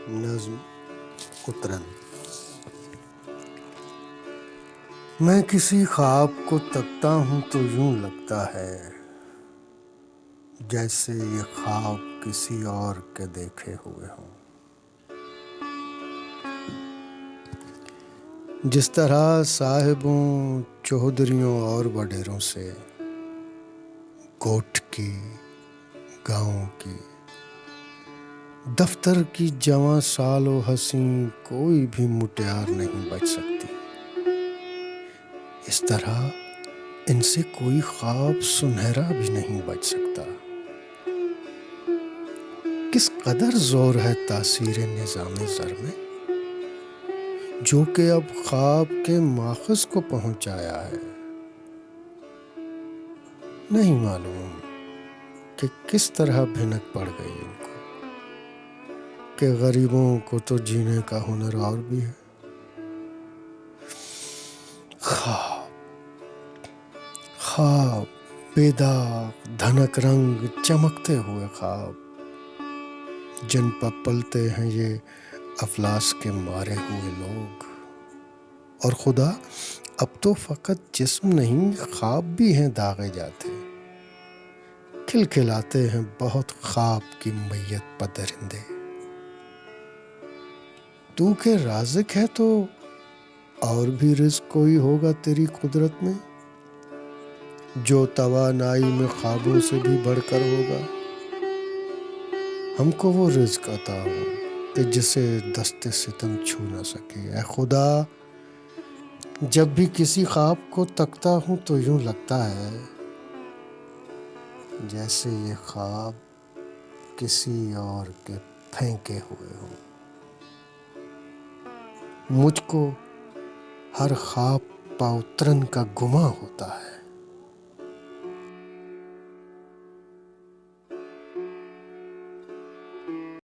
نظم اترن۔ میں کسی خواب کو تکتا ہوں تو یوں لگتا ہے جیسے یہ خواب کسی اور کے دیکھے ہوئے ہوں۔ جس طرح صاحبوں، چودھریوں اور وڈیروں سے کوٹھ کی، گاؤں کی، دفتر کی جواں سال و حسین کوئی بھی مٹیار نہیں بچ سکتی، اس طرح ان سے کوئی خواب سنہرا بھی نہیں بچ سکتا۔ کس قدر زور ہے تاثیر نظام زر میں، جو کہ اب خواب کے ماخذ کو پہنچایا ہے۔ نہیں معلوم کہ کس طرح بھنک پڑ گئی ان کو، کہ غریبوں کو تو جینے کا ہنر اور بھی ہے۔ خواب بے داغ، دھنک رنگ، چمکتے ہوئے خواب، جن پر پلتے ہیں یہ افلاس کے مارے ہوئے لوگ۔ اور خدا اب تو فقط جسم نہیں، خواب بھی ہیں داغے جاتے، کھلکھلاتے ہیں بہت خواب کی میت پر درندے۔ تو کہ رازق ہے تو اور بھی رزق کوئی ہوگا تیری قدرت میں، جو توانائی میں خوابوں سے بھی بڑھ کر ہوگا۔ ہم کو وہ رزق عطا ہو کہ جسے دست ستم چھو نہ سکے۔ اے خدا، جب بھی کسی خواب کو تکتا ہوں تو یوں لگتا ہے جیسے یہ خواب کسی اور کے پھینکے ہوئے ہوں۔ مجھ کو ہر خواب پا اترن کا گماں ہوتا ہے۔